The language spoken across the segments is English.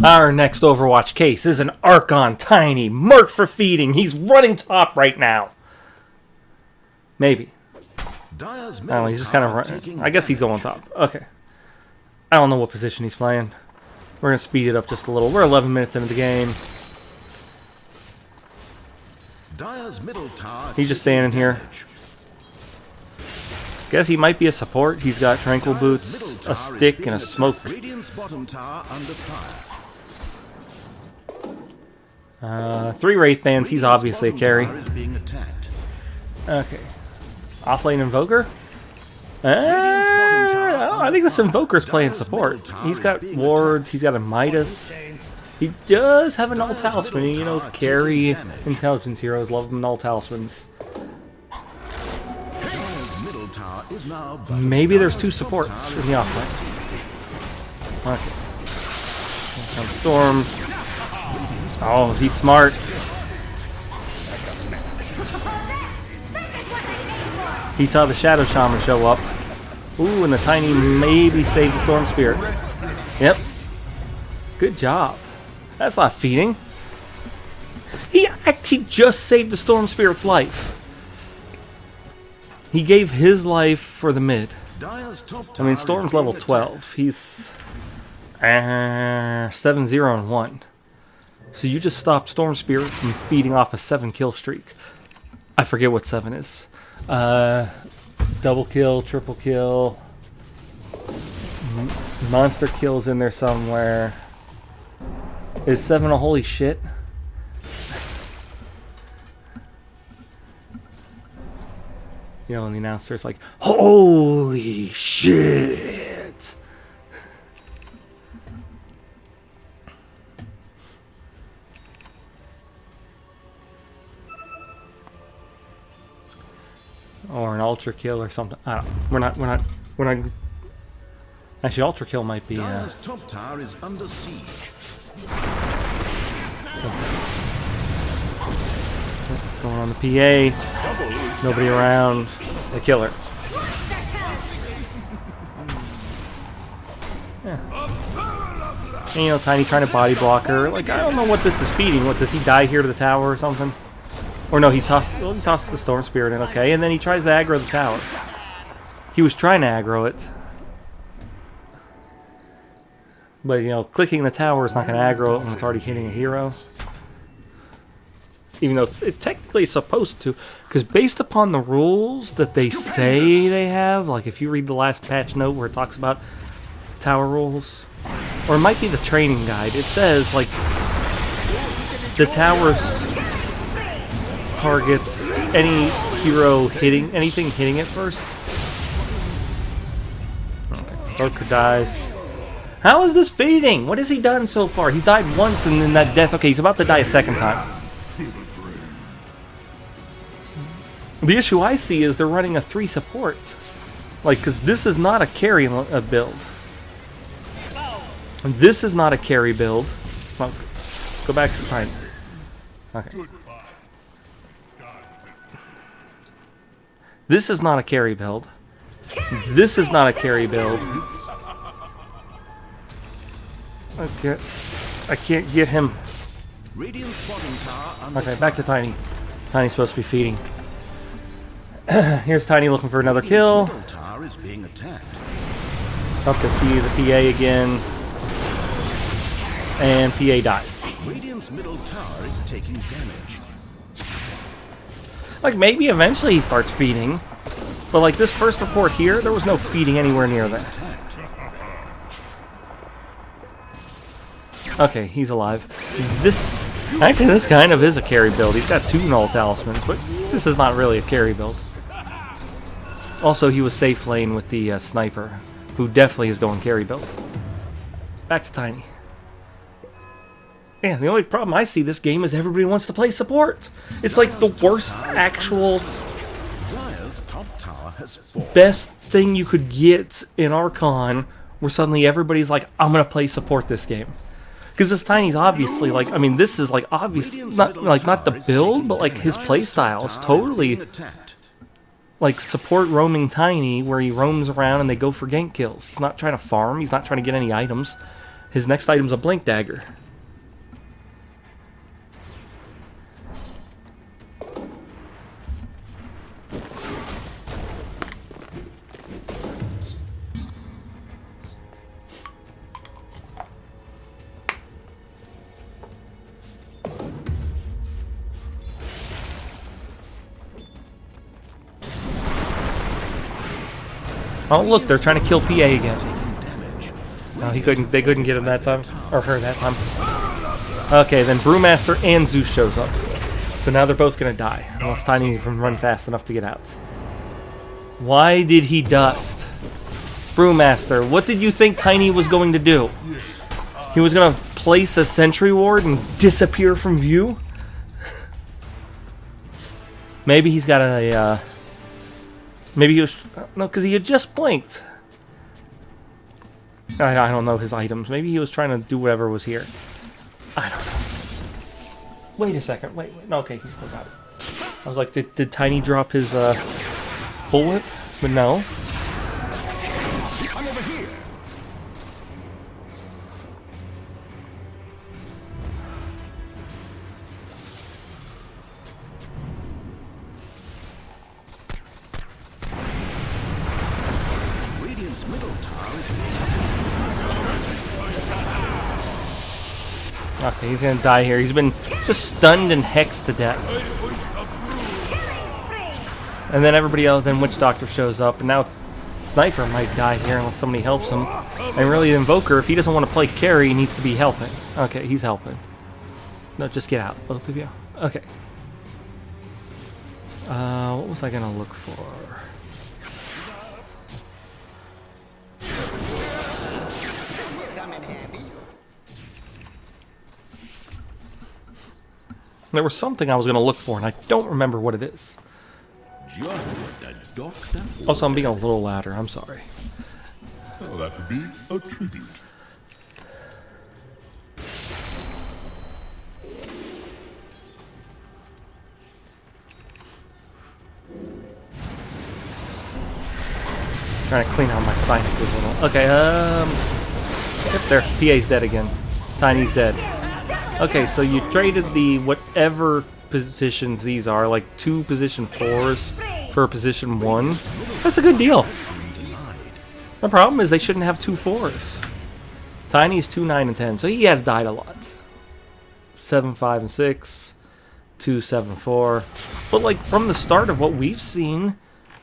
Our next Overwatch case is an Archon Tiny, marked for feeding. He's running top right now. Maybe. I don't know, he's just kind of running. I guess he's going top. Okay. I don't know what position he's playing. We're going to speed it up just a little. We're 11 minutes into the game. He's just standing here. Guess he might be a support. He's got tranquil boots, a stick, and a smoke. 3 Wraith Bands. He's obviously a carry. Okay. Offlane Invoker? I think this Invoker's playing support. He's got wards, he's got a Midas. He does have a null talisman. You know, carry intelligence heroes love null talismans. Maybe there's 2 supports in the offlane. Okay. Here comes Storm. Oh, he's smart. He saw the Shadow Shaman show up. Ooh, and the Tiny maybe saved the Storm Spirit. Yep. Good job. That's not feeding. He actually just saved the Storm Spirit's life. He gave his life for the mid. I mean, Storm's level 12. He's 7-0-1. So you just stopped Storm Spirit from feeding off a 7-kill streak. I forget what 7 is. Double kill, triple kill, monster kills in there somewhere. Is 7 a holy shit? You know, and the announcer's like, holy shit! Or an ultra kill or something. I don't know. We're not. Actually, ultra kill might be. Top tower is under siege. Going on the PA. Nobody around. They kill her. Yeah. And, you know, Tiny trying to body block her. Like, I don't know what this is feeding. What, does he die here to the tower or something? Or no, he tossed the Storm Spirit in, okay, and then he tries to aggro the tower. He was trying to aggro it. But, you know, clicking the tower is not going to aggro it when it's already hitting a hero. Even though it technically is supposed to. Because based upon the rules that they say they have, like if you read the last patch note where it talks about tower rules, or it might be the training guide, it says, like, the towers targets any hero anything hitting it first. Okay. Lurker dies. How is this feeding? What has he done so far? He's died once and then that death. Okay, he's about to die a second time. The issue I see is they're running a 3 support. Like, because this is not a carry build. This is not a carry build. Well, go back to the time. Okay. This is not a carry build. This is not a carry build. Okay. I can't get him. Okay, back to Tiny. Tiny's supposed to be feeding. Here's Tiny looking for another kill. Up to see the PA again. And PA dies. Radiant's middle tower is taking damage. Like, maybe eventually he starts feeding. But like this first report here, there was no feeding anywhere near there. Okay, he's alive. Actually, this kind of is a carry build. He's got 2 null talismans, but this is not really a carry build. Also, he was safe lane with the sniper, who definitely is going carry build. Back to Tiny. Yeah, the only problem I see this game is everybody wants to play support. It's like the worst actual best thing you could get in Archon, where suddenly everybody's like, I'm gonna play support this game. Because this Tiny's obviously, like, I mean, this is like obviously not the build, but like his playstyle is totally like support roaming Tiny, where he roams around and they go for gank kills. He's not trying to farm. He's not trying to get any items. His next item's a Blink Dagger. Oh look, they're trying to kill PA again. No, he couldn't. They couldn't get him that time, or her that time. Okay, then Brewmaster and Zeus shows up. So now they're both gonna die, unless Tiny can run fast enough to get out. Why did he dust? Brewmaster, what did you think Tiny was going to do? He was gonna place a sentry ward and disappear from view? Maybe he's got a, maybe he was... No, because he had just blinked. I don't know his items. Maybe he was trying to do whatever was here. I don't know. Wait a second. Wait. No, okay, he still got it. I was like, did Tiny drop his bullwhip? But no. I'm over here. Radiant's middle tower is Okay, he's gonna die here. He's been just stunned and hexed to death. And then everybody else, then Witch Doctor shows up, and now Sniper might die here unless somebody helps him. And really, the Invoker, if he doesn't want to play carry, he needs to be helping. Okay, he's helping. No, just get out, both of you. Okay. What was I gonna look for? There was something I was gonna look for, and I don't remember what it is. just what the doctor. Also, I'm being a little louder. I'm sorry. Well, that would be a tribute. Trying to clean out my sinuses a little. Okay, yep, there. PA's dead again. Tiny's dead. Okay, so you traded the whatever positions these are, like 2 position 4s for a position 1. That's a good deal. The problem is they shouldn't have 2 4s. Tiny's 2, 9, and 10, so he has died a lot. 7, 5, and 6. 2, 7, 4. But like from the start of what we've seen,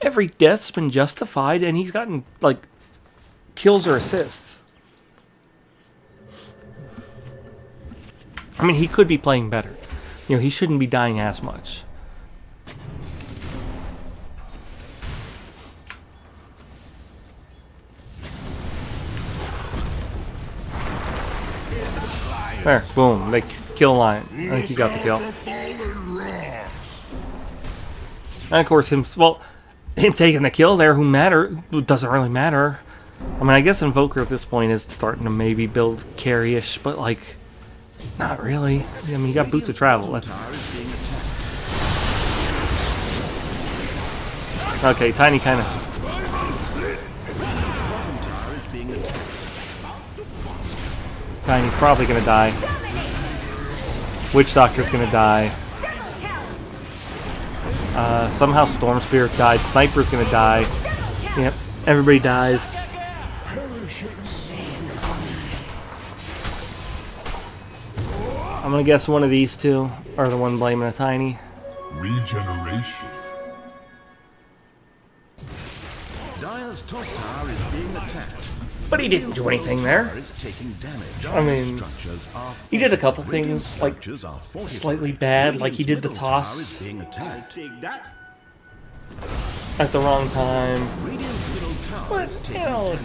every death's been justified, and he's gotten like kills or assists. I mean, he could be playing better. You know, he shouldn't be dying as much. There, boom, they kill Lion. I think he got the kill. And of course, him taking the kill there, it doesn't really matter. I mean, I guess Invoker at this point is starting to maybe build carry-ish, but like, not really. I mean, you got Boots of Travel. Okay, Tiny kind of... Tiny's probably going to die. Witch Doctor's going to die. Somehow Storm Spirit died. Sniper's going to die. Yep, everybody dies. I'm going to guess one of these two are the one blaming a Tiny. Regeneration. Dire's top tower is being attacked. But he didn't do anything there. I mean, he did a couple things, like, slightly bad, like he did the toss at the wrong time. But, you know,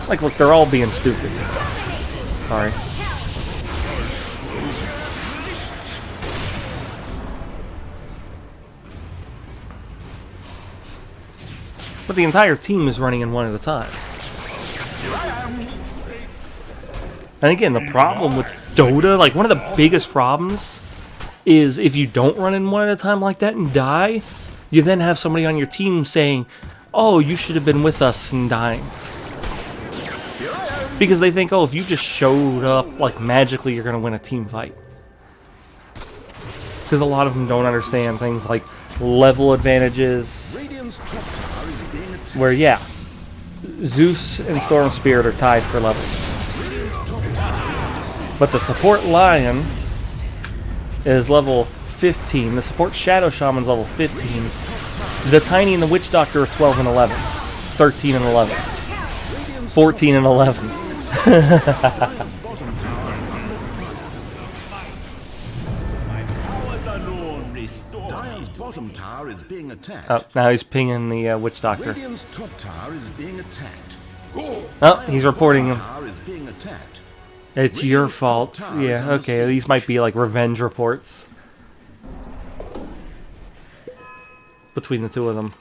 like, look, they're all being stupid. Sorry. But the entire team is running in one at a time. And again, the problem with Dota, like one of the biggest problems, is if you don't run in one at a time like that and die, you then have somebody on your team saying, oh, you should have been with us and dying. Because they think, oh, if you just showed up, like, magically you're going to win a team fight. Because a lot of them don't understand things like level advantages. Where, yeah, Zeus and Storm Spirit are tied for levels. But the support Lion is level 15. The support Shadow Shaman's level 15. The Tiny and the Witch Doctor are 12 and 11. 13 and 11. 14 and 11. Dire's bottom tower is being attacked. Oh, now he's pinging the Witch Doctor. Radiant's top tower is being attacked. Oh, he's reporting him. Tower is being attacked. It's your fault. Yeah, okay, these might be like revenge reports between the two of them.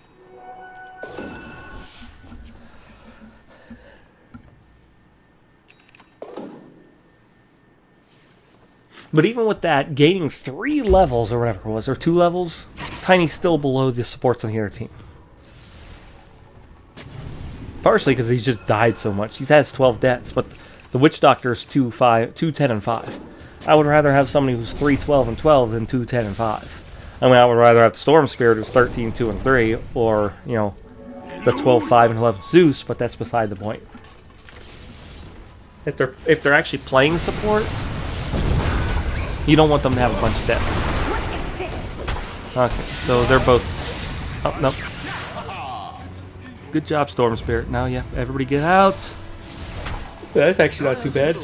But even with that, gaining 3 levels or whatever it was, or 2 levels, Tiny's still below the supports on the other team. Partially because he's just died so much. He has 12 deaths, but the Witch Doctor is 2, 10, and 5. I would rather have somebody who's 3, 12, and 12 than 2, 10, and 5. I mean, I would rather have the Storm Spirit who's 13, 2, and 3, or, you know, the 12, 5, and 11 Zeus, but that's beside the point. If they're actually playing supports, you don't want them to have a bunch of deaths. Okay, so they're both... Oh, no. Good job, Storm Spirit. Now, yeah, everybody get out. That's actually not too bad.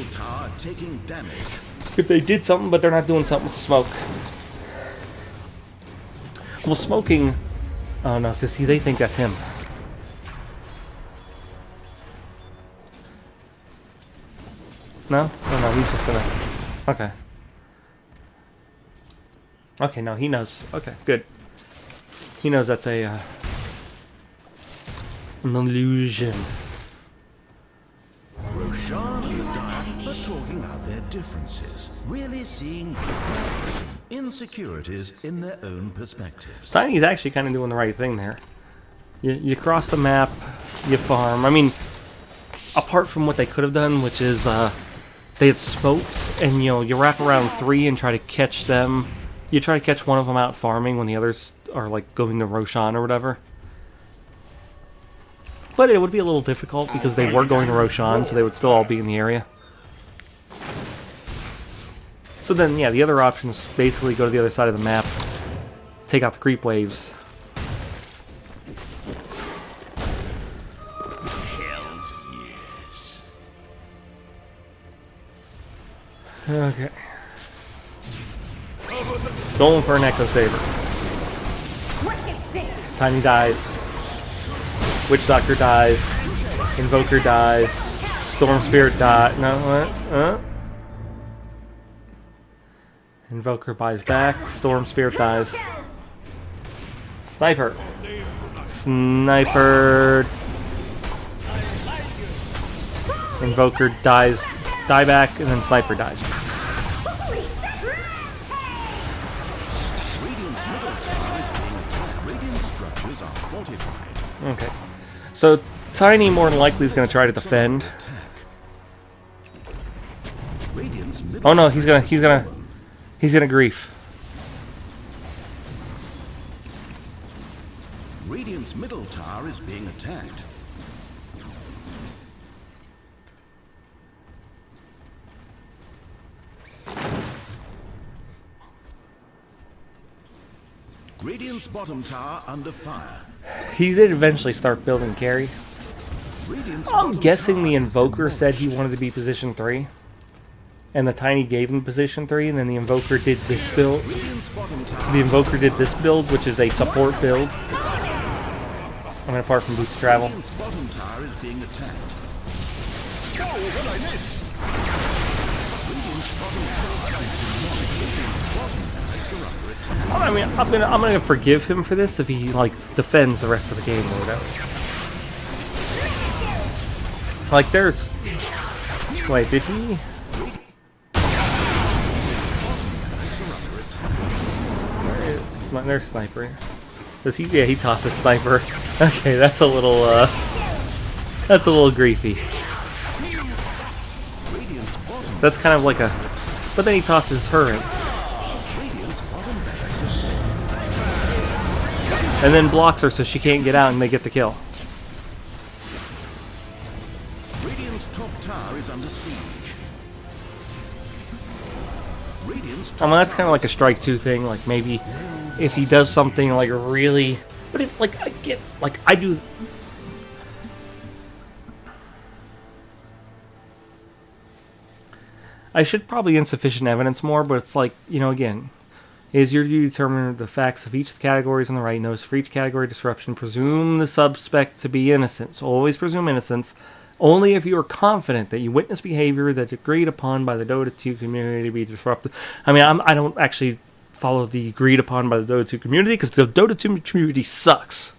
If they did something, but they're not doing something with the smoke. Well, smoking... Oh, no, see, they think that's him. No? Oh, no, he's just gonna... Okay. Okay, no, he knows. Okay, good. He knows that's a, an illusion. Roshan and Dire are talking about their differences, really seeing insecurities in their own perspectives. Tiny's actually kind of doing the right thing there. You cross the map, you farm. I mean, apart from what they could have done, which is they had smoke, and you wrap around 3 and try to catch them. You try to catch one of them out farming when the others are like going to Roshan or whatever. But it would be a little difficult because they were going to Roshan, so they would still all be in the area. So then, yeah, the other options basically go to the other side of the map, take out the creep waves. Hells yes. Okay. Going for an Echo Saber. Tiny dies. Witch Doctor dies. Invoker dies. Storm Spirit dies. No, what? Invoker buys back. Storm Spirit dies. Sniper. Sniper. Invoker dies. Die back, and then Sniper dies. Okay. So Tiny more than likely is going to try to defend. Oh no, he's gonna grief. Radiant's middle tower is being attacked. Radiant's bottom tower under fire. He did eventually start building carry. I'm guessing the Invoker said he wanted to be position 3. And the Tiny gave him position 3, and then the Invoker did this build. The Invoker did this build, which is a support build. I mean, apart from Boots Travel. Bottom tower is being attacked. I mean, I'm gonna forgive him for this if he like defends the rest of the game or whatever. Like, there's... Wait, did he? There's Sniper. Does he? Yeah, he tosses Sniper. Okay, that's a little griefy. That's kind of like a... But then he tosses her in. And then blocks her so she can't get out and they get the kill. Radiant's top tower is under siege. Radiant's I mean, that's kind of like a strike 2 thing. Like, maybe if he does something, like, really... But, if, like, I get... Like, I do... I should probably insufficient evidence more, but it's like, you know, again... Is your duty to determine the facts of each of the categories on the right. Notice for each category disruption, presume the suspect to be innocent. So always presume innocence. Only if you are confident that you witness behavior that agreed upon by the Dota 2 community to be disrupted. I mean, I don't actually follow the agreed upon by the Dota 2 community because the Dota 2 community sucks.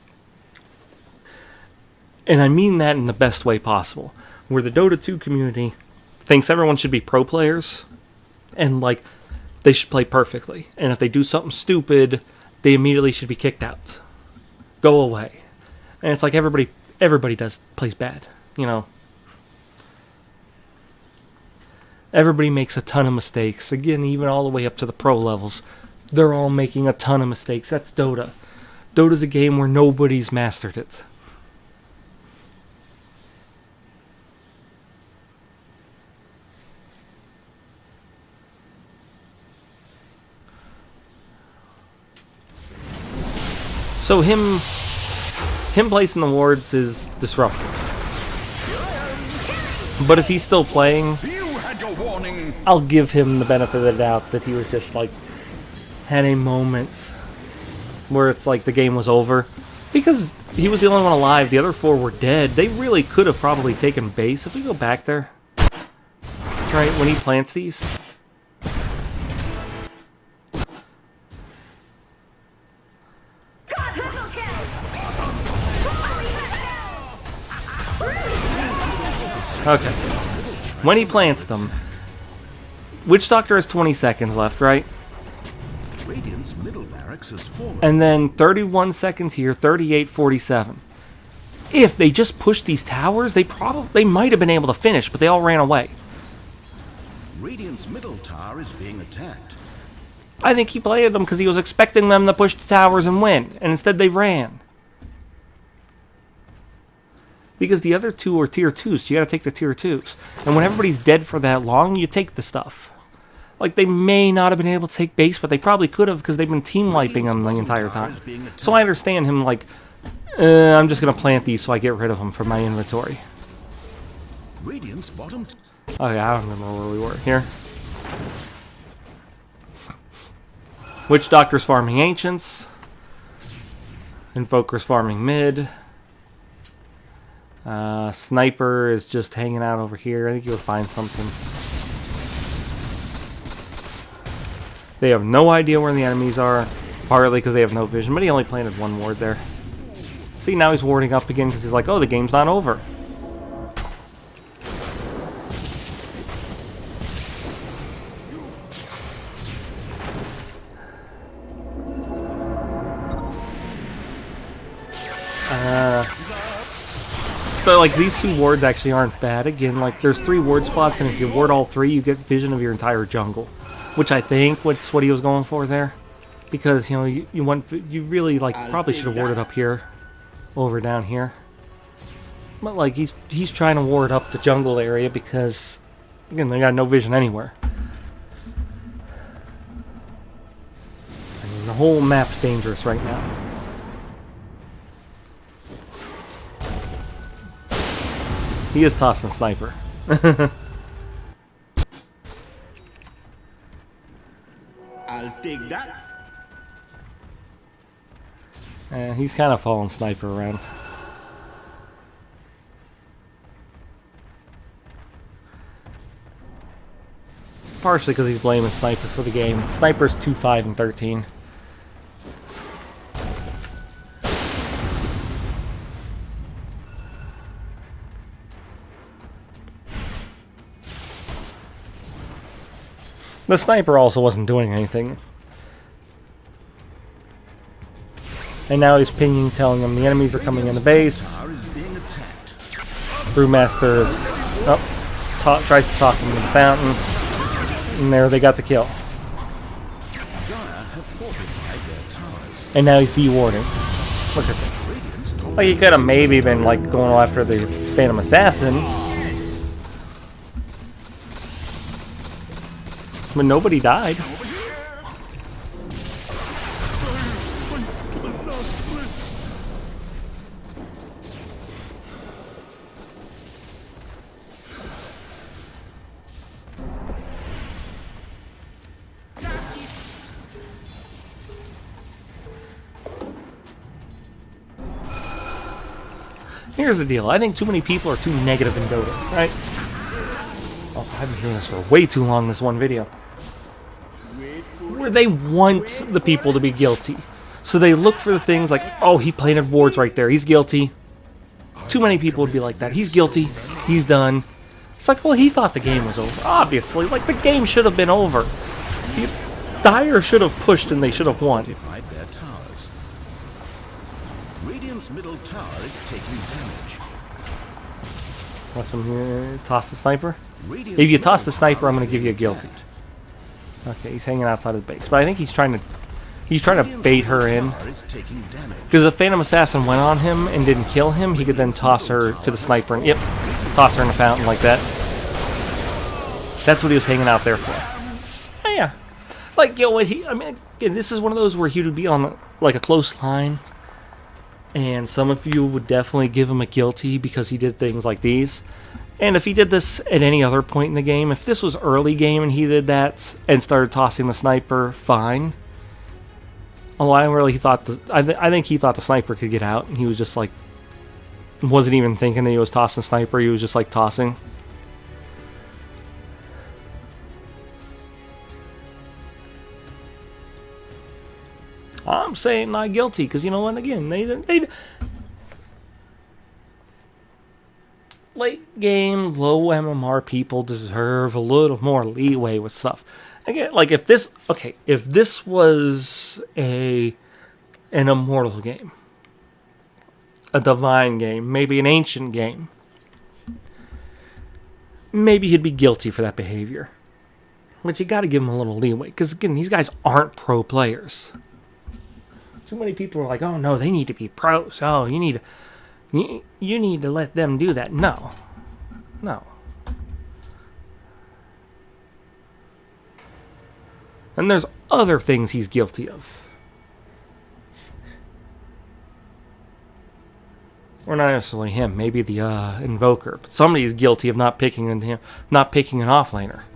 And I mean that in the best way possible. Where the Dota 2 community thinks everyone should be pro players and, like, they should play perfectly. And if they do something stupid, they immediately should be kicked out. Go away. And it's like everybody plays bad, you know. Everybody makes a ton of mistakes. Again, even all the way up to the pro levels. They're all making a ton of mistakes. That's Dota. Dota's a game where nobody's mastered it. So him placing the wards is disruptive. But if he's still playing, I'll give him the benefit of the doubt that he was just like had a moment where it's like the game was over. Because he was the only one alive, the other 4 were dead. They really could have probably taken base. If we go back there, right, when he plants these. Okay. When he plants them, Witch Doctor has 20 seconds left, right? Radiant's middle barracks has fallen. And then 31 seconds here, 38, 47. If they just pushed these towers, they might have been able to finish, but they all ran away. Radiant's middle tower is being attacked. I think he played them because he was expecting them to push the towers and win, and instead they ran. Because the other 2 are tier 2s, so you gotta take the tier 2s. And when everybody's dead for that long, you take the stuff. Like, they may not have been able to take base, but they probably could have because they've been team wiping them the entire time. So I understand him, like, I'm just gonna plant these so I get rid of them from my inventory. Radiant's bottom. Okay, I don't remember where we were. Here. Witch Doctor's farming Ancients. Invoker's farming mid. Sniper is just hanging out over here. I think he'll find something. They have no idea where the enemies are, partly because they have no vision, but he only planted 1 ward there. See, now he's warding up again because he's like, oh, the game's not over. But, like, these 2 wards actually aren't bad. Again, like, there's 3 ward spots, and if you ward all 3, you get vision of your entire jungle. Which I think was what he was going for there. Because, you know, you really, like, probably should have warded up here. Over down here. But, like, he's trying to ward up the jungle area because, again, they got no vision anywhere. I mean, the whole map's dangerous right now. He is tossing Sniper. I'll take that. He's kind of following Sniper around. Partially because he's blaming Sniper for the game. Sniper's 2, 5, and 13. The Sniper also wasn't doing anything. And now he's pinging, telling them the enemies are coming in the base. Brewmaster is... Oh, tries to toss him in the fountain, and there they got the kill. And now he's dewarding. Look at this. Like, he could have maybe been like going after the Phantom Assassin, but nobody died. Here's the deal. I think too many people are too negative in Dota, right? Oh, I've been doing this for way too long, this one video. Where they want the people to be guilty. So they look for the things like, oh, he planted wards right there. He's guilty. Too many people would be like that. He's guilty. He's done. It's like, well, he thought the game was over. Obviously. Like, the game should have been over. Dire should have pushed and they should have won. Middle tower is taking damage. What's from here? Toss the sniper? If you toss the sniper, I'm going to give you a guilty. Okay, he's hanging outside of the base. But I think he's trying to bait her in. Because if Phantom Assassin went on him and didn't kill him, he could then toss her to the sniper and, yep, toss her in the fountain like that. That's what he was hanging out there for. Yeah. Like, you know what, I mean, again, this is one of those where he would be on, like, a close line. And some of you would definitely give him a guilty because he did things like these. And if he did this at any other point in the game, if this was early game and he did that and started tossing the sniper, fine. Although I really thought I think he thought the sniper could get out, and he was just like, wasn't even thinking that he was tossing sniper. He was just like tossing. I'm saying not guilty because, you know what, again, they late game, low MMR people deserve a little more leeway with stuff. Again, like if this was an immortal game, a divine game, maybe an ancient game, maybe he'd be guilty for that behavior. But you got to give him a little leeway because, again, these guys aren't pro players. Too many people are like, oh no, they need to be pros. Oh, you need to let them do that. No. And there's other things he's guilty of. Or not necessarily him, maybe the Invoker. But somebody's guilty of not picking an offlaner.